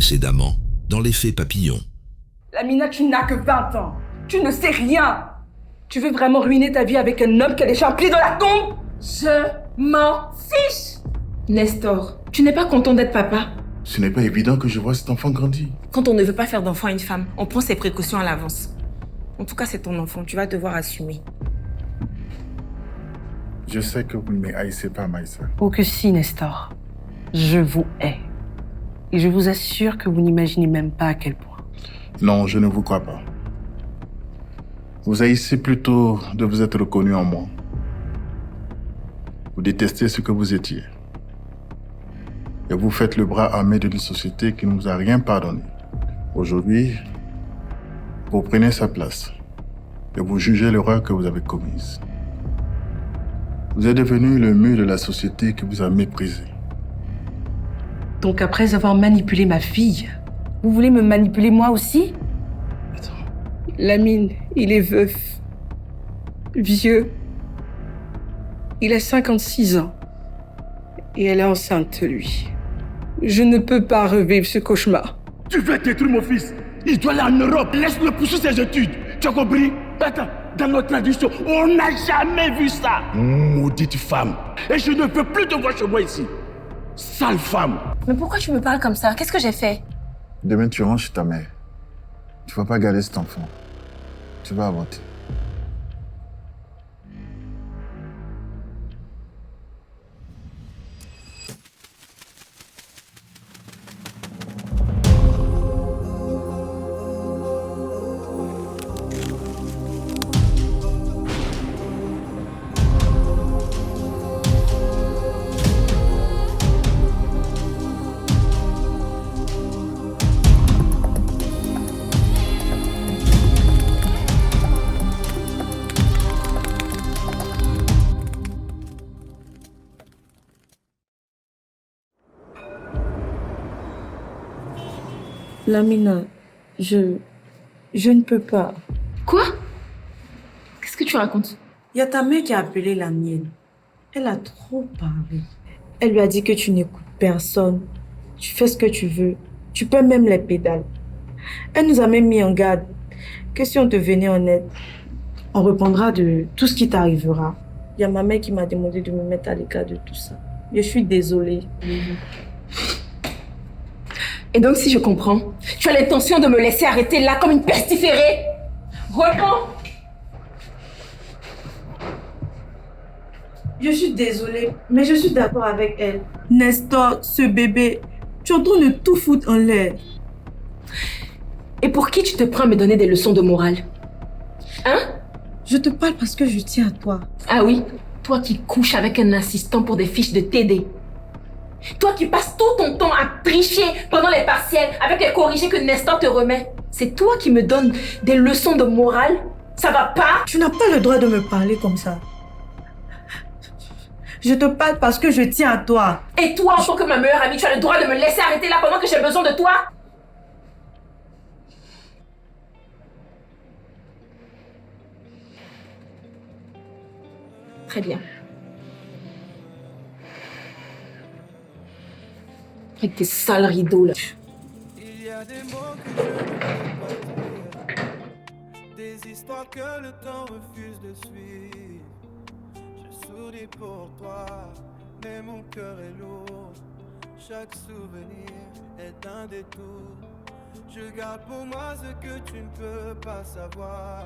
précédemment dans l'effet papillon. Lamina, tu n'as que 20 ans. Tu ne sais rien. Tu veux vraiment ruiner ta vie avec un homme qui a déjà plié dans la tombe? Je m'en fiche. Nestor, tu n'es pas content d'être papa? Ce n'est pas évident que je vois cet enfant grandir. Quand on ne veut pas faire d'enfant à une femme, on prend ses précautions à l'avance. En tout cas, c'est ton enfant. Tu vas devoir assumer. Je sais que vous ne me haïssez pas, Maïssa. Oh que si, Nestor. Je vous hais. Et je vous assure que vous n'imaginez même pas à quel point. Non, je ne vous crois pas. Vous haïssez plutôt de vous être reconnu en moi. Vous détestez ce que vous étiez. Et vous faites le bras armé d'une société qui ne vous a rien pardonné. Aujourd'hui, vous prenez sa place et vous jugez l'erreur que vous avez commise. Vous êtes devenu le mur de la société qui vous a méprisé. Donc après avoir manipulé ma fille, vous voulez me manipuler moi aussi? Lamine, il est veuf. Vieux. Il a 56 ans. Et elle est enceinte de lui. Je ne peux pas revivre ce cauchemar. Tu veux détruire mon fils? Il doit aller en Europe. Laisse-le poursuivre ses études. Tu as compris? Attends, dans notre tradition, on n'a jamais vu ça. Maudite femme. Et je ne veux plus te voir chez moi ici. Sale femme. Mais pourquoi tu me parles comme ça? Qu'est-ce que j'ai fait? Demain, tu rentres chez ta mère. Tu ne vas pas garder cet enfant. Tu vas avorter. Lamina, je ne peux pas. Quoi? Qu'est-ce que tu racontes? Il y a ta mère qui a appelé la mienne. Elle a trop parlé. Elle lui a dit que tu n'écoutes personne. Tu fais ce que tu veux. Tu peux même les pédales. Elle nous a même mis en garde que si on te venait en aide, on répondra de tout ce qui t'arrivera. Il y a ma mère qui m'a demandé de me mettre à l'écart de tout ça. Je suis désolée. Et donc, si je comprends, tu as l'intention de me laisser arrêter là comme une pestiférée? Réponds! Je suis désolée, mais je suis d'accord avec elle. Nestor, ce bébé, tu es en train de tout foutre en l'air. Et pour qui tu te prends à me donner des leçons de morale? Hein? Je te parle parce que je tiens à toi. Ah oui? Toi qui couches avec un assistant pour des fiches de TD. Toi qui passes tout ton temps à tricher pendant les partiels avec les corrigés que Nestor te remet. C'est toi qui me donnes des leçons de morale? Ça va pas? Tu n'as pas le droit de me parler comme ça. Je te parle parce que je tiens à toi. Et toi, en tant que ma meilleure amie, tu as le droit de me laisser arrêter là pendant que j'ai besoin de toi? Très bien. Avec tes sales rideaux, là. Il y a des mots que je ne peux pas dire, des histoires que le temps refuse de suivre. Je souris pour toi, mais mon cœur est lourd. Chaque souvenir est un détour. Je garde pour moi ce que tu ne peux pas savoir.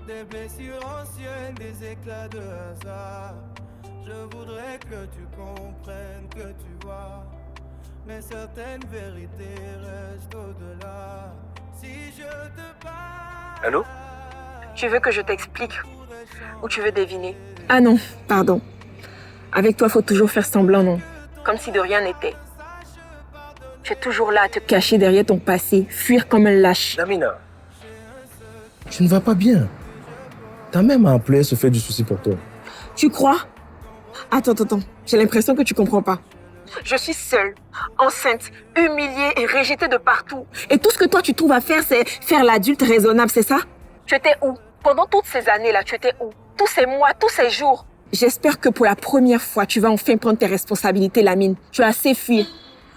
Des blessures anciennes, des éclats de hasard. Je voudrais que tu comprennes, que tu vois. Mais certaines vérités restent au-delà. Si je te parle... Allô? Tu veux que je t'explique? Ou tu veux deviner? Ah non, pardon. Avec toi, faut toujours faire semblant, non? Comme si de rien n'était. Tu es toujours là à te cacher derrière ton passé, fuir comme un lâche. Lamina, tu ne vas pas bien. Ta mère m'a appelé, elle se fait du souci pour toi. Tu crois? Attends. J'ai l'impression que tu comprends pas. Je suis seule, enceinte, humiliée et rejetée de partout. Et tout ce que toi tu trouves à faire, c'est faire l'adulte raisonnable, c'est ça? Tu étais où? Pendant toutes ces années-là, tu étais où? Tous ces mois, tous ces jours. J'espère que pour la première fois, tu vas enfin prendre tes responsabilités, Lamine. Tu as assez fui.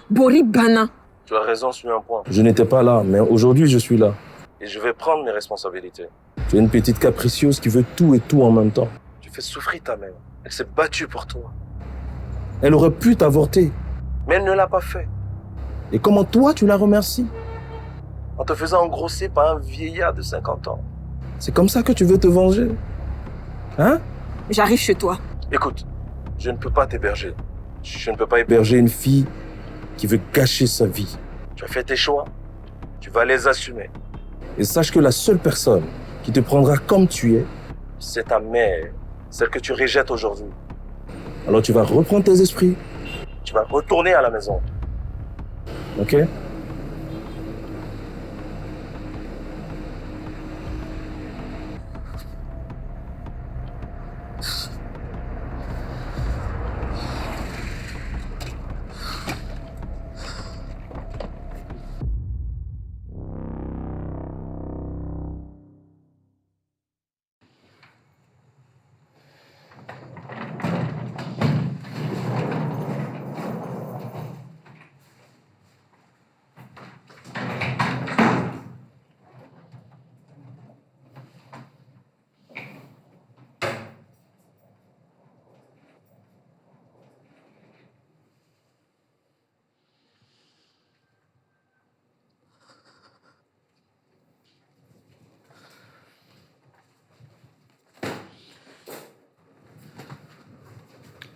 Bori Bana. Tu as raison sur un point. Je n'étais pas là, mais aujourd'hui, je suis là. Et je vais prendre mes responsabilités. Tu es une petite capricieuse qui veut tout et tout en même temps. Tu fais souffrir ta mère. Elle s'est battue pour toi. Elle aurait pu t'avorter. Mais elle ne l'a pas fait. Et comment toi, tu la remercies? En te faisant engrosser par un vieillard de 50 ans. C'est comme ça que tu veux te venger? Hein? J'arrive chez toi. Écoute, je ne peux pas t'héberger. Je ne peux pas Héberger une fille qui veut gâcher sa vie. Tu as fait tes choix. Tu vas les assumer. Et sache que la seule personne qui te prendra comme tu es, C'est ta mère, celle que tu rejettes aujourd'hui. alors tu vas reprendre tes esprits. Tu vas retourner à la maison. Ok?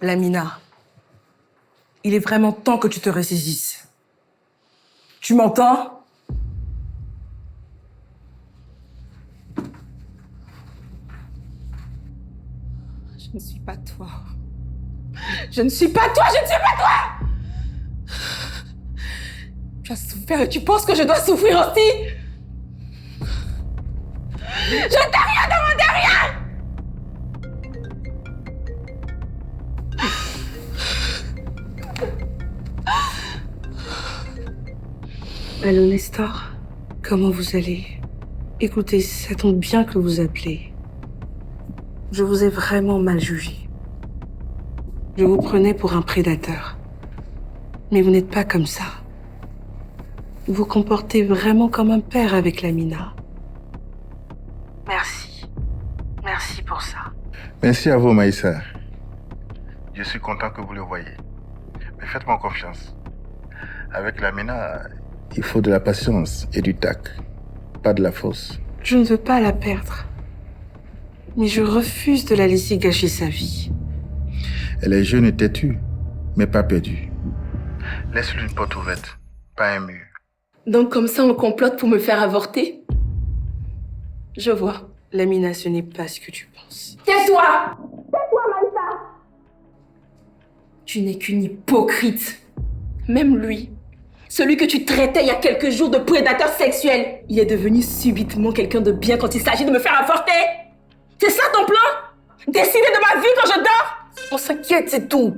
Lamina, il est vraiment temps que tu te ressaisisses. Tu m'entends? Je ne suis pas toi. Je ne suis pas toi, je ne suis pas toi! Tu as souffert et tu penses que je dois souffrir aussi? Je t'ai rien demandé, rien! Allô, Nestor? Comment vous allez? Écoutez, ça tombe bien que vous appelez. Je vous ai vraiment mal jugé. Je vous prenais pour un prédateur. Mais vous n'êtes pas comme ça. Vous vous comportez vraiment comme un père avec Lamina. Merci. Merci pour ça. Merci à vous, Maïssa. Je suis content que vous le voyez. Mais faites-moi confiance. Avec Lamina, il faut de la patience et du tact, pas de la force. Je ne veux pas la perdre. Mais je refuse de la laisser gâcher sa vie. Elle est jeune et têtue, mais pas perdue. Laisse-lui une porte ouverte, pas un mur. Donc comme ça, on complote pour me faire avorter? Je vois. Lamina, ce n'est pas ce que tu penses. Tais-toi! Tais-toi, Maïssa! Tu n'es qu'une hypocrite. Même lui, celui que tu traitais il y a quelques jours de prédateur sexuel, il est devenu subitement quelqu'un de bien quand il s'agit de me faire avorter. C'est ça ton plan? Décider de ma vie quand je dors? On s'inquiète, c'est tout.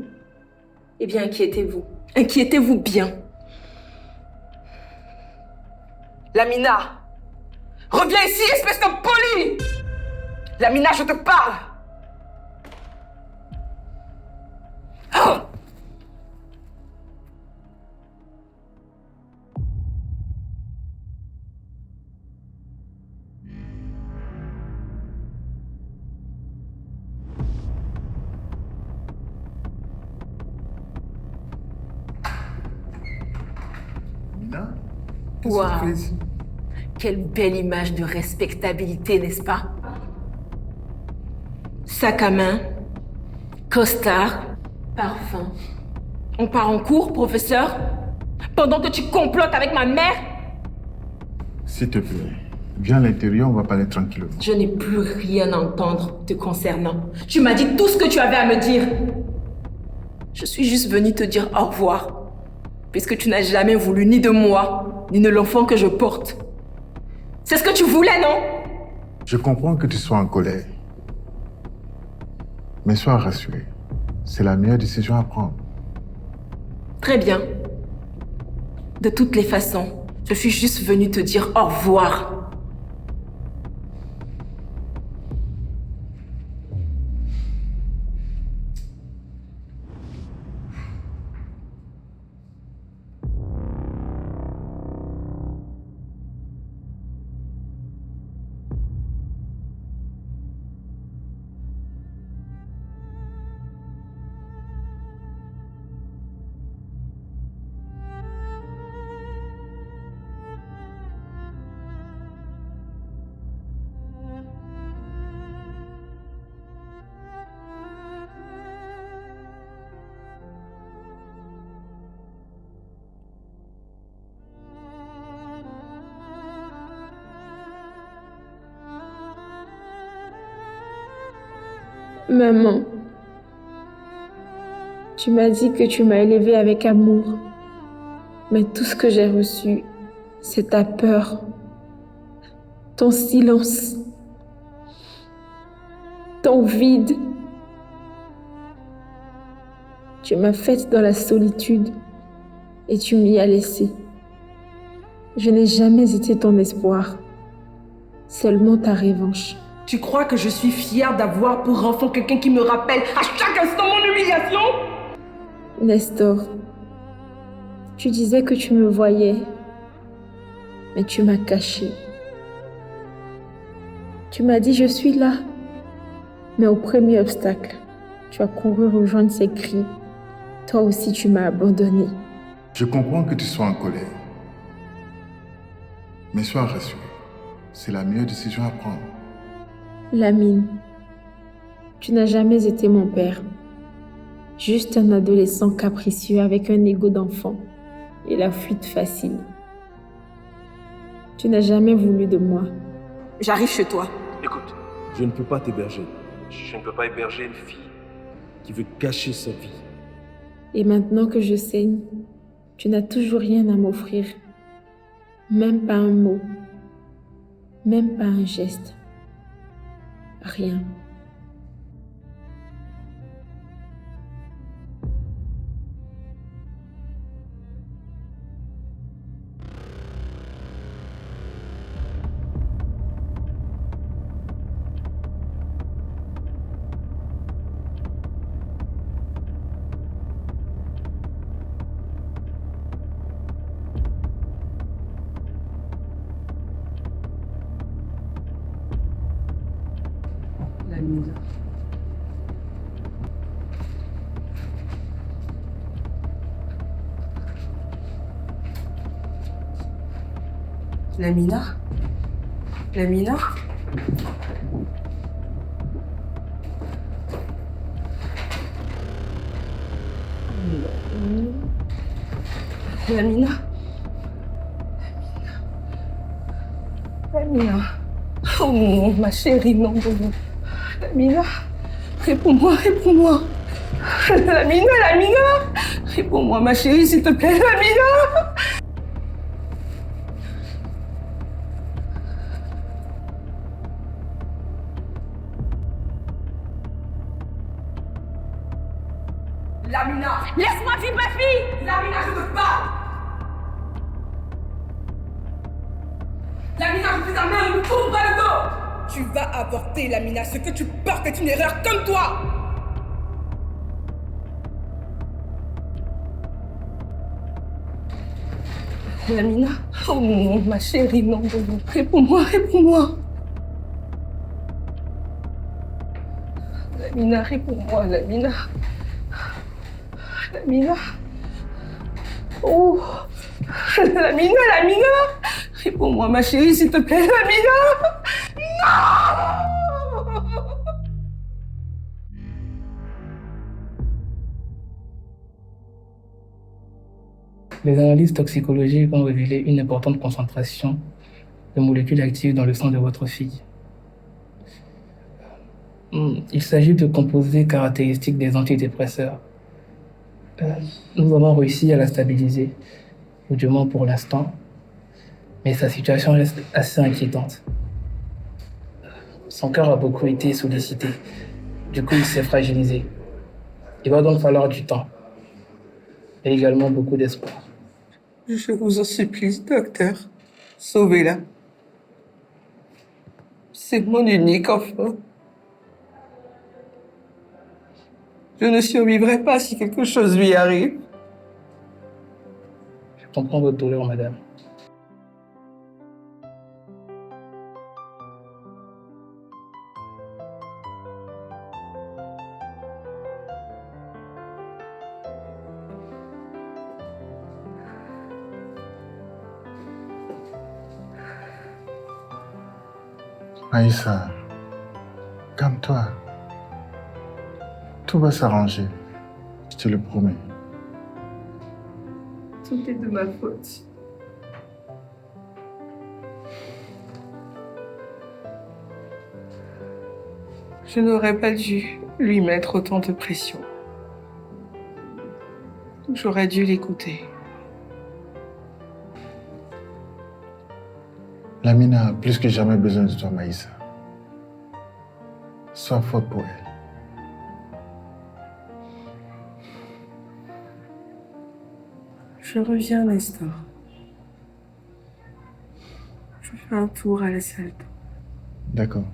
Eh bien, inquiétez-vous. Inquiétez-vous bien. Lamina! Reviens ici, espèce de poli! Lamina, je te parle! Oh! Waouh! Quelle belle image de respectabilité, n'est-ce pas? Sac à main, costard, parfum. On part en cours, professeur? Pendant que tu complotes avec ma mère? S'il te plaît, viens à l'intérieur, on va parler tranquillement. Je n'ai plus rien à entendre te concernant. Tu m'as dit tout ce que tu avais à me dire. Je suis juste venue te dire au revoir. Puisque tu n'as jamais voulu ni de moi, ni de l'enfant que je porte. C'est ce que tu voulais, non? Je comprends que tu sois en colère. Mais sois rassuré. C'est la meilleure décision à prendre. Très bien. De toutes les façons, je suis juste venue te dire au revoir. Maman, tu m'as dit que tu m'as élevée avec amour. Mais tout ce que j'ai reçu, c'est ta peur, ton silence, ton vide. Tu m'as faite dans la solitude et tu m'y as laissé. Je n'ai jamais été ton espoir, seulement ta revanche. Tu crois que je suis fière d'avoir pour enfant quelqu'un qui me rappelle à chaque instant mon humiliation? Nestor, tu disais que tu me voyais, mais tu m'as caché. Tu m'as dit je suis là, mais au premier obstacle, tu as couru rejoindre ces cris. Toi aussi tu m'as abandonné. Je comprends que tu sois en colère. Mais sois rassuré, c'est la meilleure décision à prendre. Lamine, tu n'as jamais été mon père. Juste un adolescent capricieux avec un ego d'enfant et la fuite facile. Tu n'as jamais voulu de moi. J'arrive chez toi. Écoute, je ne peux pas t'héberger. Je ne peux pas héberger une fille qui veut cacher sa vie. Et maintenant que je saigne, tu n'as toujours rien à m'offrir. Même pas un mot. Même pas un geste. Rien. Lamina? Lamina? Lamina? Lamina? Oh, ma chérie, non, non. Lamina? Réponds-moi, réponds-moi. Lamina, Lamina? Réponds-moi, ma chérie, s'il te plaît, Lamina? Lamina! Laisse-moi vivre ma fille! Lamina, je te parle! Lamina, je suis ta mère, ne me tourne pas le dos! Tu vas avorter, Lamina. Ce que tu portes est une erreur comme toi! Lamina? Oh non, ma chérie, non, non. Réponds-moi, réponds-moi! Lamina, réponds-moi, Lamina. Lamina. Oh. Lamina, Lamina. Réponds-moi, ma chérie, s'il te plaît, Lamina. Non. Les analyses toxicologiques ont révélé une importante concentration de molécules actives dans le sang de votre fille. Il s'agit de composés caractéristiques des antidépresseurs. Nous avons réussi à la stabiliser, ou du moins pour l'instant, mais sa situation reste assez inquiétante. Son cœur a beaucoup été sollicité, du coup il s'est fragilisé. Il va donc falloir du temps, et également beaucoup d'espoir. Je vous en supplie, docteur, sauvez-la. C'est mon unique enfant. Je ne survivrai pas si quelque chose lui arrive. Je comprends votre douleur, madame. Aïssa, calme-toi. Tout va s'arranger, je te le promets. Tout est de ma faute. Je n'aurais pas dû lui mettre autant de pression. J'aurais dû l'écouter. Lamine a plus que jamais besoin de toi, Maïssa. Sois forte pour elle. Je reviens, Nestor. Je fais un tour à la salle. D'accord.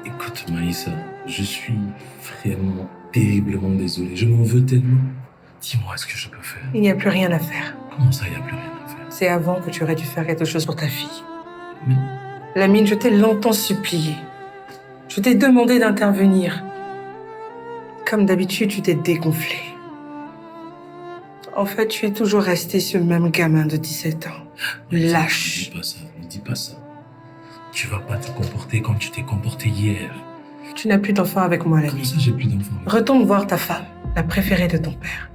Écoute, Maïssa, je suis vraiment terriblement désolé. Je m'en veux tellement. Dis-moi ce que je peux faire. Il n'y a plus rien à faire. Comment ça, il n'y a plus rien à faire? C'est avant que tu aurais dû faire quelque chose pour ta fille. Mais... Lamine, je t'ai longtemps supplié. Je t'ai demandé d'intervenir. Comme d'habitude, tu t'es dégonflé. En fait, tu es toujours resté ce même gamin de 17 ans. Lâche. Ne dis pas ça, ne dis pas ça. Tu vas pas te comporter comme tu t'es comporté hier. Tu n'as plus d'enfant avec moi, Lamine. Comment ça, j'ai plus d'enfant? Retourne voir ta femme, la préférée de ton père.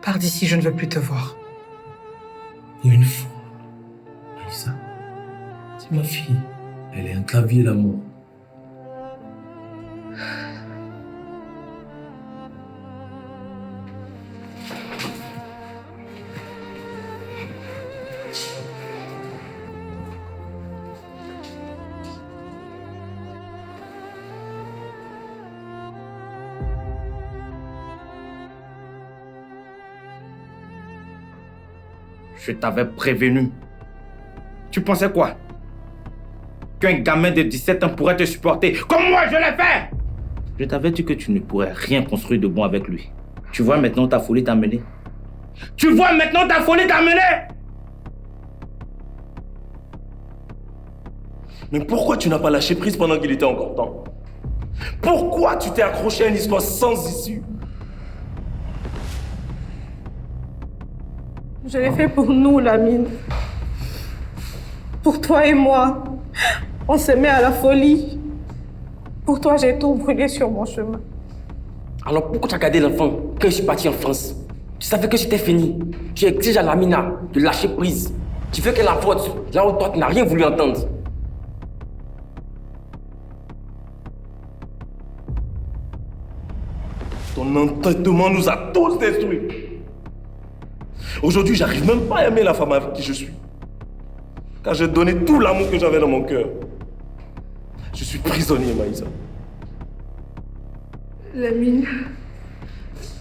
Pars d'ici, je ne veux plus te voir. Pour une fois, Maïssa, c'est ma fille. Elle est un clavier d'amour. Je t'avais prévenu. Tu pensais quoi? Qu'un gamin de 17 ans pourrait te supporter comme moi je l'ai fait? Je t'avais dit que tu ne pourrais rien construire de bon avec lui. Tu vois maintenant ta folie t'a mené. Tu vois maintenant ta folie t'a mené. Mais pourquoi tu n'as pas lâché prise pendant qu'il était encore temps? Pourquoi tu t'es accroché à une histoire sans issue? Je l'ai fait pour nous, Lamine. Pour toi et moi. On s'aimait à la folie. Pour toi, j'ai tout brûlé sur mon chemin. Alors pourquoi tu as gardé l'enfant quand je suis parti en France? Tu savais que c'était fini. Tu exiges à Lamina de lâcher prise. Tu veux qu'elle apporte là où toi tu n'as rien voulu entendre. Ton entêtement nous a tous détruits. Aujourd'hui, j'arrive même pas à aimer la femme avec qui je suis. Car j'ai donné tout l'amour que j'avais dans mon cœur. Je suis prisonnier, Maïssa. Lamine,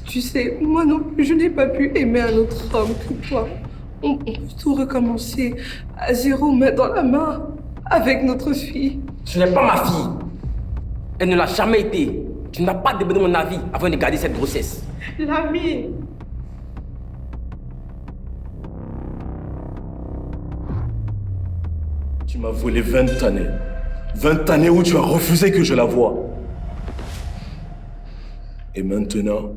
tu sais, moi non plus, je n'ai pas pu aimer un autre homme que toi. On peut tout recommencer à zéro, main dans la main, avec notre fille. Ce n'est pas ma fille. Elle ne l'a jamais été. Tu n'as pas demandé mon avis avant de garder cette grossesse. Lamine! Tu m'as volé 20 années. 20 années où tu as refusé que je la voie. Et maintenant,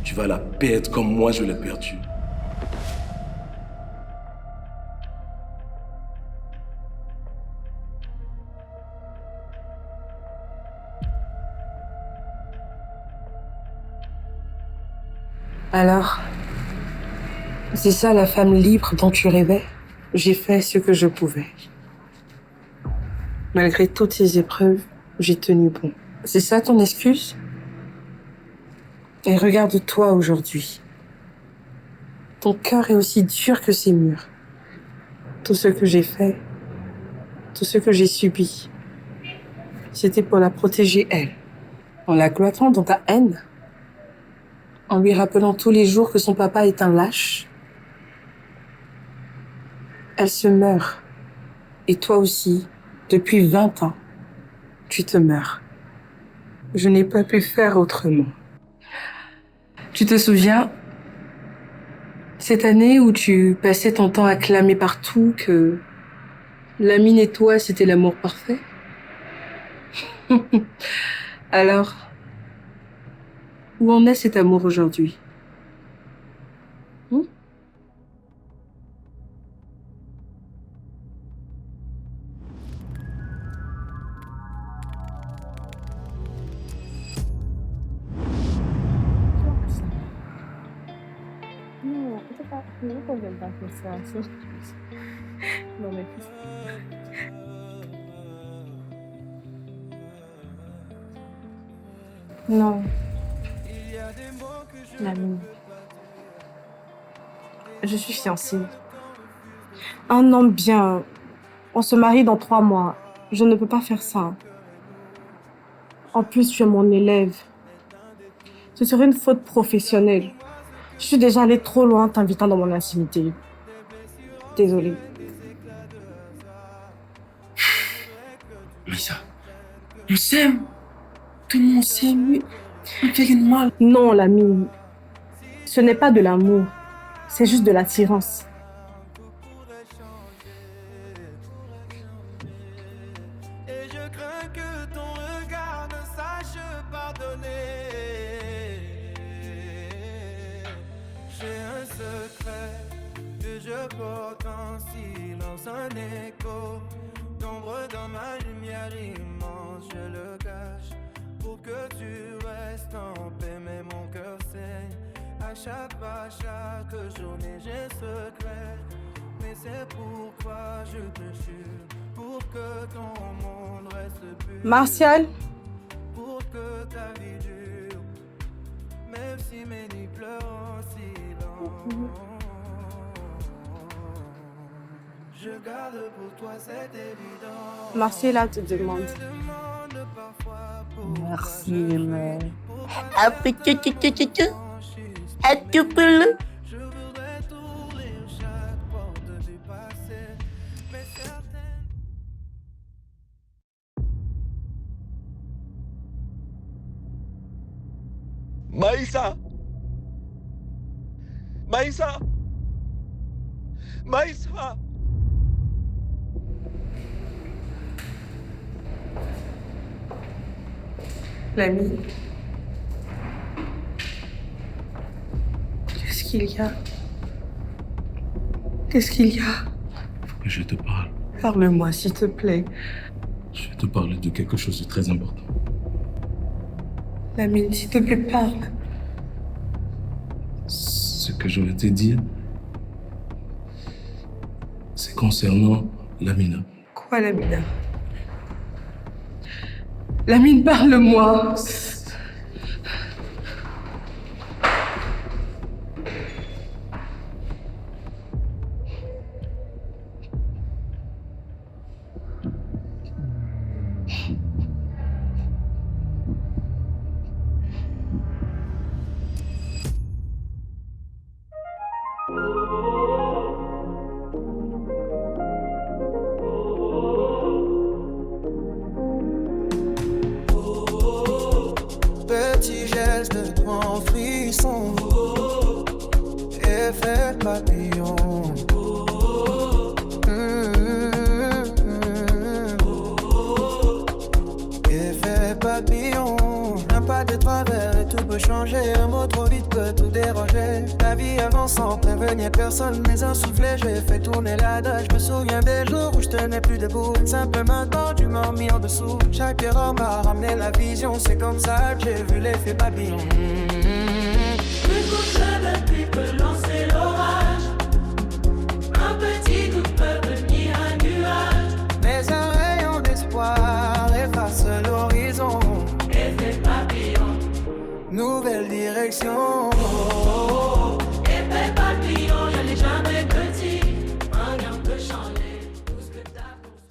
tu vas la perdre comme moi je l'ai perdue. Alors, c'est ça la femme libre dont tu rêvais? J'ai fait ce que je pouvais. Malgré toutes ces épreuves, j'ai tenu bon. C'est ça ton excuse? Et regarde-toi aujourd'hui. Ton cœur est aussi dur que ces murs. Tout ce que j'ai fait, tout ce que j'ai subi, c'était pour la protéger elle. En la cloîtrant dans ta haine, en lui rappelant tous les jours que son papa est un lâche. Elle se meurt. Et toi aussi, depuis 20 ans, tu te meurs. Je n'ai pas pu faire autrement. Tu te souviens, cette année où tu passais ton temps à clamer partout que Lamine et toi, c'était l'amour parfait? Alors, où en est cet amour aujourd'hui? Non, on ne pas faire ça. Non, mais non. L'ami. Je suis fiancée. Un homme bien. On se marie dans 3 mois. Je ne peux pas faire ça. En plus, tu es mon élève. Ce serait une faute professionnelle. Je suis déjà allée trop loin en t'invitant dans mon intimité. Désolée. Maïssa, on s'aime. Tout le monde s'aime, oui. On fait rien de mal. Non, l'ami. Ce n'est pas de l'amour. C'est juste de l'attirance. Je porte en silence un écho d'ombre dans ma lumière immense, je le cache pour que tu restes en paix, mais mon cœur saigne à chaque pas, chaque journée j'ai secret, mais c'est pourquoi je te jure, pour que ton monde reste pur. Martial. Pour que ta vie dure, même si mes nuits pleurent en silence. Je garde pour toi cette évidence. Marcella te demande. Merci, mais. Ah, petit, ah, tu peux le. Maïssa! Maïssa! Maïssa! L'ami. Qu'est-ce qu'il y a? Qu'est-ce qu'il y a? Faut que je te parle. Parle-moi, s'il te plaît. Je vais te parler de quelque chose de très important. L'ami, s'il te plaît, parle. Ce que je vais te dire, c'est concernant Lamina. Quoi, Lamina? Lamine, parle-moi. Petit geste en frisson, effet papillon. Effet papillon. Un pas de travers et tout peut changer. Un mot trop vite peut tout déranger. La vie avance sans prévenir personne, mais un soufflet, j'ai fait tourner l'adage. Je me souviens des jours où je tenais plus debout. Simplement quand tu m'as mis en dessous. Chaque erreur m'a ramené la vision. C'est comme ça que j'ai vu l'effet papillon. Une goutte de pluie peut lancer l'orage. Un petit doute peut devenir un nuage. Mais un rayon d'espoir efface l'horizon. Effet papillon. Nouvelle direction.